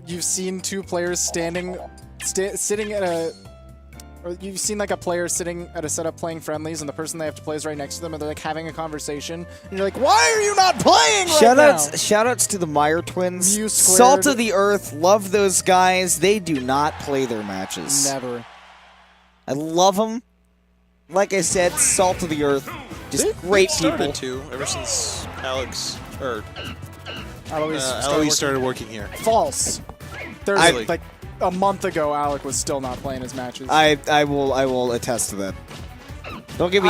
you've seen two players sitting at a... Or you've seen like a player sitting at a setup playing friendlies, and the person they have to play is right next to them, and they're like having a conversation, and you're like, "Why are you not playing right now?" Shoutouts to the Meyer twins. Mew squared. Salt of the earth. Love those guys. They do not play their matches. Never. I love them. Like I said, salt of the earth. Just great people. Too, ever since Alex Eloise started working here. False. There's like a month ago, Alec was still not playing his matches. I will attest to that. Don't get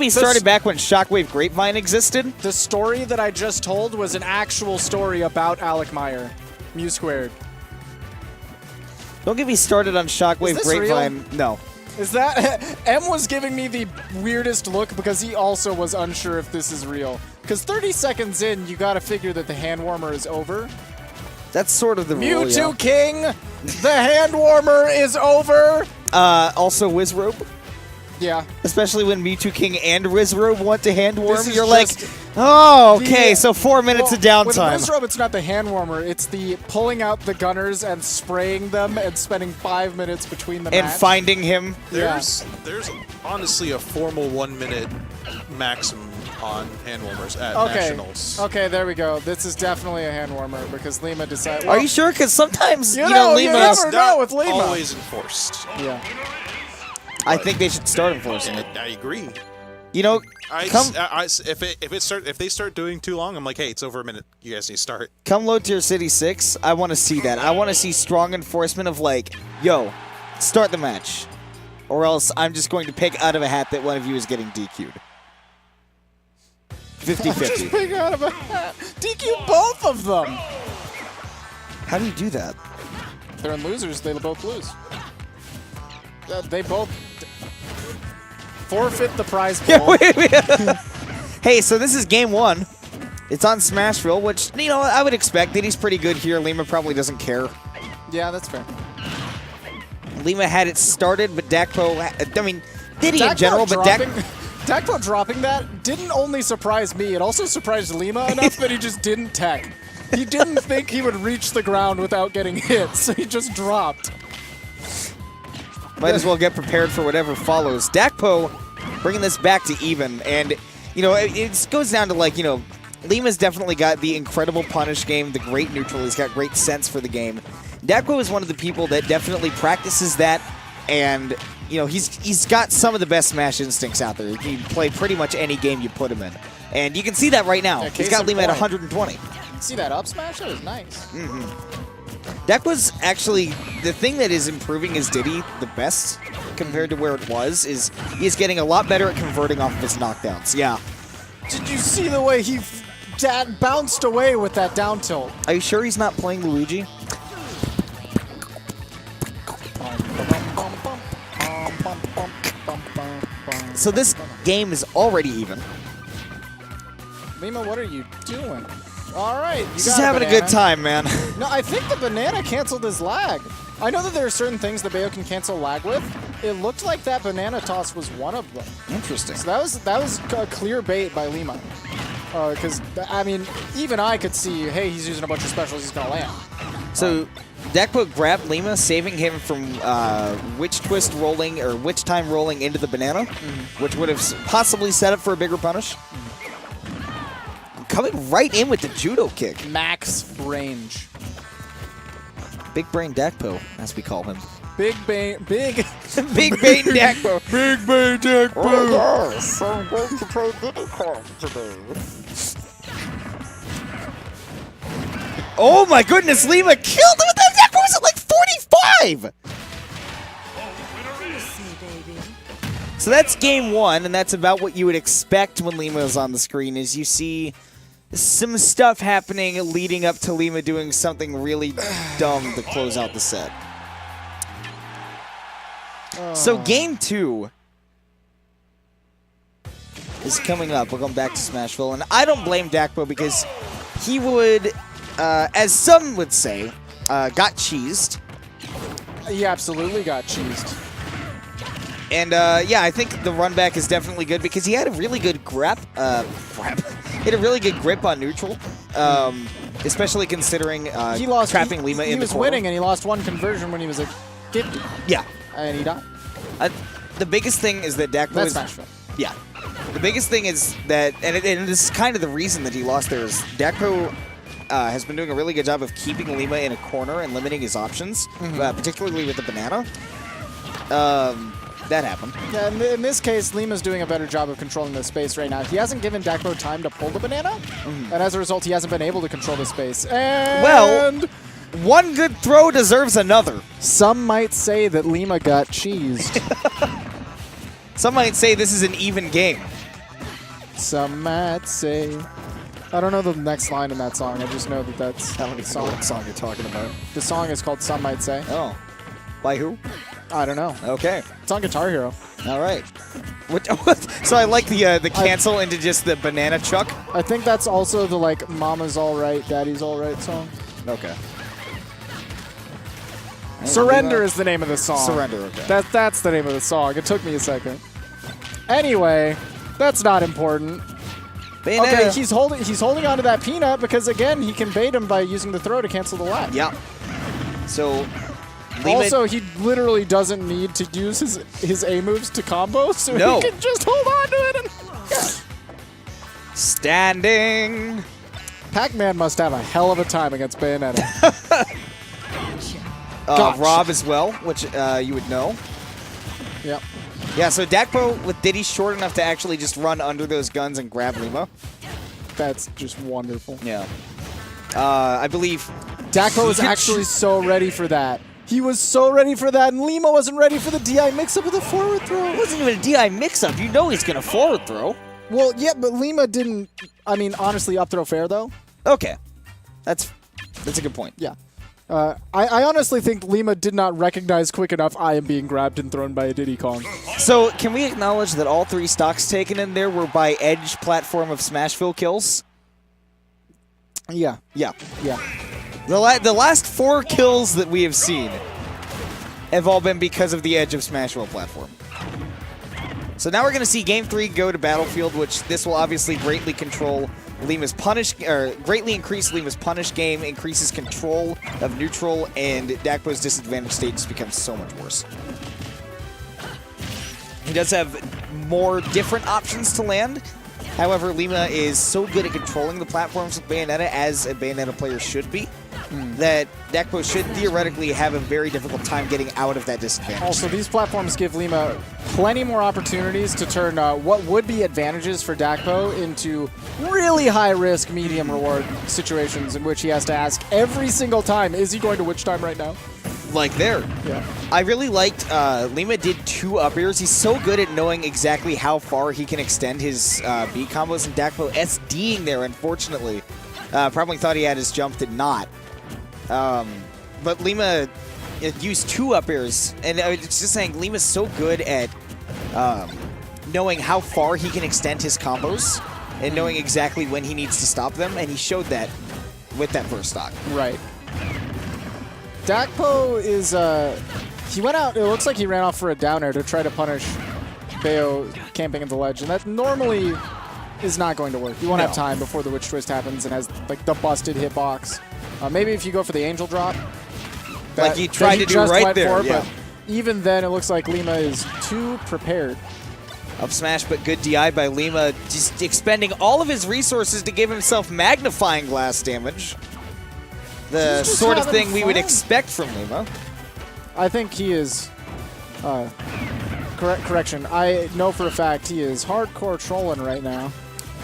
me started back when Shockwave Grapevine existed. The story that I just told was an actual story about Alec Meyer, Mew squared. Don't get me started on Shockwave Grapevine. Real? No. Is that M was giving me the weirdest look because he also was unsure if this is real. Because 30 seconds in, you gotta figure that the hand warmer is over. That's sort of the rule, Mewtwo yeah. King, the hand warmer is over. Also Wizrobe. Yeah. Especially when Mewtwo King and Wizrobe want to hand warm, you're like, oh, okay, so 4 minutes of downtime. With Wizrobe, it's not the hand warmer, it's the pulling out the gunners and spraying them and spending 5 minutes between the and finding him. There's honestly a formal 1 minute maximum on hand warmers at Nationals. Okay, there we go. This is definitely a hand warmer because Lima decided. Are you sure? Because sometimes, you know Lima never know with Lima. Always enforced. Yeah. I think they should start enforcing it. I agree. You know, if they start doing too long, I'm like, hey, it's over a minute. You guys need to start. Come low tier City 6. I want to see that. I want to see strong enforcement of like, yo, start the match, or else I'm just going to pick out of a hat that one of you is getting DQ'd. 50-50. Just pick out of a hat. DQ both of them. How do you do that? They're in losers. They both lose. They both forfeit the prize pool. Hey, so this is game 1. It's on Smashville, which, you know, I would expect. Diddy's pretty good here. Lima probably doesn't care. Yeah, that's fair. Lima had it started, but Dakpo, I mean, Diddy Dakpo in general, but Dakpo dropping that didn't only surprise me, it also surprised Lima enough that he just didn't tech. He didn't think he would reach the ground without getting hit, so he just dropped. Might as well get prepared for whatever follows. Dakpo bringing this back to even, and, you know, it goes down to, like, you know, Lima's definitely got the incredible punish game, the great neutral. He's got great sense for the game. Dakpo is one of the people that definitely practices that, and, you know, he's got some of the best Smash instincts out there. He can play pretty much any game you put him in. And you can see that right now. Yeah, he's got Lima at 120. See that up smash? That was nice. Dakpo's actually, the thing that is improving his Diddy the best compared to where it was is he's getting a lot better at converting off of his knockdowns. Yeah. Did you see the way he bounced away with that down tilt? Are you sure he's not playing Luigi? So this game is already even. Lima, what are you doing? All right, He's having a good time, man. No, I think the banana canceled his lag. I know that there are certain things that Bayo can cancel lag with. It looked like that banana toss was one of them. Interesting. So that was a clear bait by Lima. Because, I mean, even I could see, hey, he's using a bunch of specials, he's going to land. So Dakpo grabbed Lima, saving him from Witch Twist rolling, or Witch Time rolling into the banana, which would have possibly set up for a bigger punish. Coming right in with the judo kick. Max range. Big Brain Dakpo, as we call him. Big Brain Dakpo. Big Brain Dakpo. Oh, yes. So I'm going to play Diddy Kong today. Oh my goodness, Lima killed him with that. Dakpo was at like 45. So that's game 1, and that's about what you would expect when Lima is on the screen, is you see some stuff happening leading up to Lima doing something really dumb to close out the set. So game 2 is coming up. We're going back to Smashville, and I don't blame Dakpo because he would, as some would say, got cheesed. He absolutely got cheesed. And, yeah, I think the run back is definitely good because he had a really good he had a really good grip on neutral. especially considering He lost. trapping Lima in he the was corner. winning, and he lost one conversion when he was at 50, Yeah. and he died. The biggest thing is that Dakpo That's is... Nashville. Yeah. The biggest thing is that, and this is kind of the reason that he lost there, is Dakpo has been doing a really good job of keeping Lima in a corner and limiting his options, particularly with the banana. That happened. Yeah, in this case, Lima's doing a better job of controlling the space right now. He hasn't given Dakpo time to pull the banana, and as a result, he hasn't been able to control the space. And Well, one good throw deserves another. some might say that Lima got cheesed. Some might say this is an even game. Some might say. I don't know the next line in that song. I just know that that's I don't even know what song you're talking about. The song is called Some Might Say. Oh. By who? I don't know. Okay. It's on Guitar Hero. All right. So I like the cancel into just the banana chuck. I think that's also the like Mama's Alright, Daddy's Alright song. Okay. Surrender is the name of the song. Surrender, okay. That's the name of the song. It took me a second. Anyway, that's not important. Bayonetta. Okay, he's holding on to that peanut because again he can bait him by using the throw to cancel the lat. Yeah. So Lima, Also, he literally doesn't need to use his A moves to combo, so No. he can just hold on to it. And standing. Pac-Man must have a hell of a time against Bayonetta. Gotcha. Rob as well, which you would know. Yep. Yeah, so Dakpo with Diddy short enough to actually just run under those guns and grab Lima. That's just wonderful. Yeah. I believe Dakpo was he could actually so ready for that. He was so ready for that, and Lima wasn't ready for the DI mix-up with a forward throw. It wasn't even a DI mix-up. You know he's going to forward throw. Well, yeah, but Lima didn't. I mean, honestly, up throw fair, though. Okay. That's a good point. Yeah. I honestly think Lima did not recognize quick enough I am being grabbed and thrown by a Diddy Kong. So, can we acknowledge that all 3 stocks taken in there were by edge platform of Smashville kills? Yeah. Yeah. Yeah. The last 4 kills that we have seen have all been because of the edge of Smashville platform. So now we're going to see Game 3 go to Battlefield, which this will obviously greatly control Lima's punish, or greatly increase Lima's punish game, increases control of neutral, and Dakpo's disadvantage state just becomes so much worse. He does have more different options to land. However, Lima is so good at controlling the platforms with Bayonetta, as a Bayonetta player should be, that Dakpo should theoretically have a very difficult time getting out of that disadvantage. Also, these platforms give Lima plenty more opportunities to turn what would be advantages for Dakpo into really high-risk, medium-reward situations in which he has to ask every single time, is he going to Witch Time right now? Like there. Yeah. I really liked Lima did 2 up airs. He's so good at knowing exactly how far he can extend his B combos, and Dakpo SDing there, unfortunately. Probably thought he had his jump, did not. But Lima used 2 up airs, and it's just saying Lima's so good at knowing how far he can extend his combos and knowing exactly when he needs to stop them, and he showed that with that first stock. Right. Dakpo is, he went out, it looks like he ran off for a down air to try to punish Bayo camping at the ledge, and that normally is not going to work. You won't have time before the Witch Twist happens and has, like, the busted hitbox. Maybe if you go for the Angel Drop. Like he tried to do right there, yeah. But even then, it looks like Lima is too prepared. Up smash, but good DI by Lima, just expending all of his resources to give himself magnifying glass damage. The sort of thing we would expect from Lima. I think he is, correction, I know for a fact he is hardcore trolling right now.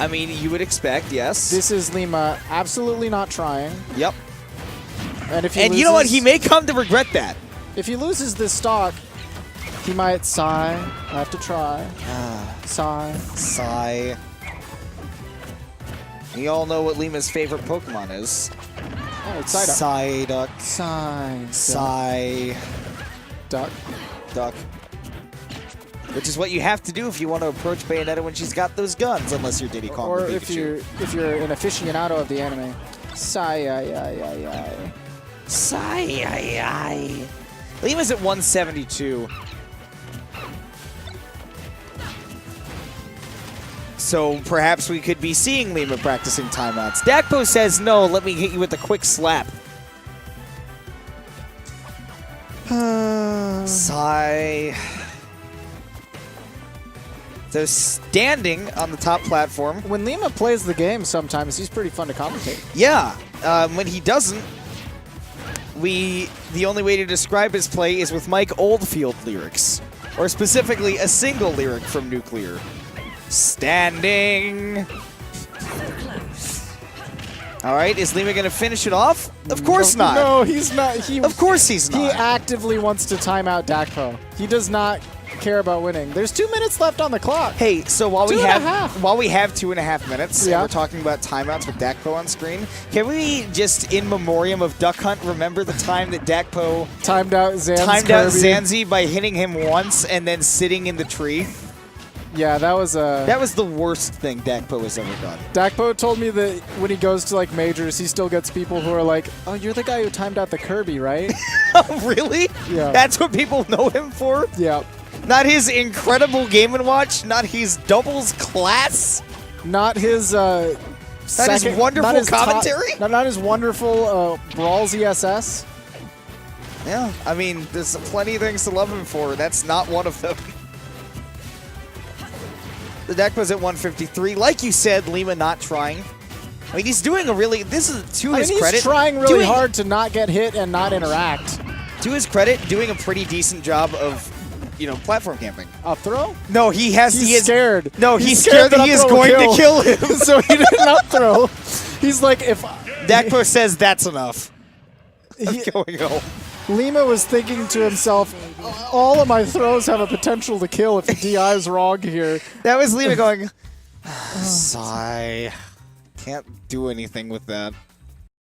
I mean, you would expect, yes. This is Lima absolutely not trying. Yep. And if he and you know what? He may come to regret that. If he loses this stock, he might sigh. I have to try. Sigh. Sigh. We all know what Lima's favorite Pokemon is. Oh, it's Psyduck. Psyduck. Psyduck. Duck. Duck. Which is what you have to do if you want to approach Bayonetta when she's got those guns, unless you're Diddy Kong or or if you're an aficionado of the anime. Sigh. Sigh. Lima's at 172. So perhaps we could be seeing Lima practicing timeouts. Dakpo says, no, let me hit you with a quick slap. Sigh. So standing on the top platform. When Lima plays the game sometimes, he's pretty fun to commentate. Yeah, when he doesn't, the only way to describe his play is with Mike Oldfield lyrics. Or specifically, a single lyric from Nuclear. Standing. All right, is Lima going to finish it off? Of course not. No, he's not. Of course he's not. He actively wants to time out Dakpo. He does not care about winning. There's 2 minutes left on the clock. Hey, so while we 2.5. have 2.5 minutes, Yeah. and we're talking about timeouts with Dakpo on screen, can we just, in memoriam of Duck Hunt, remember the time that Dakpo Timed out timed out Zanzi by hitting him once and then sitting in the tree? Yeah, that was a... That was the worst thing Dakpo has ever done. Dakpo told me that when he goes to like majors, he still gets people who are like, "Oh, you're the guy who timed out the Kirby, right?" Oh, really? Yeah. That's what people know him for? Yeah. Not his incredible Game & Watch? Not his doubles class? Not his Not his wonderful commentary? Not his wonderful Brawls ESS. Yeah, I mean, there's plenty of things to love him for. That's not one of them. The Dakpo's at 153. Like you said, Lima not trying. I mean, he's doing a really... This is to his credit. He's trying really hard to not get hit and not interact. To his credit, doing a pretty decent job of, platform camping. Up throw? No, he has... He's scared. No, he's scared that he is going to kill him. So he didn't up throw. He's like, if... Dakpo says that's enough. I'm going home. Lima was thinking to himself, all of my throws have a potential to kill if the DI is wrong here. That was Lima going, sigh. Can't do anything with that.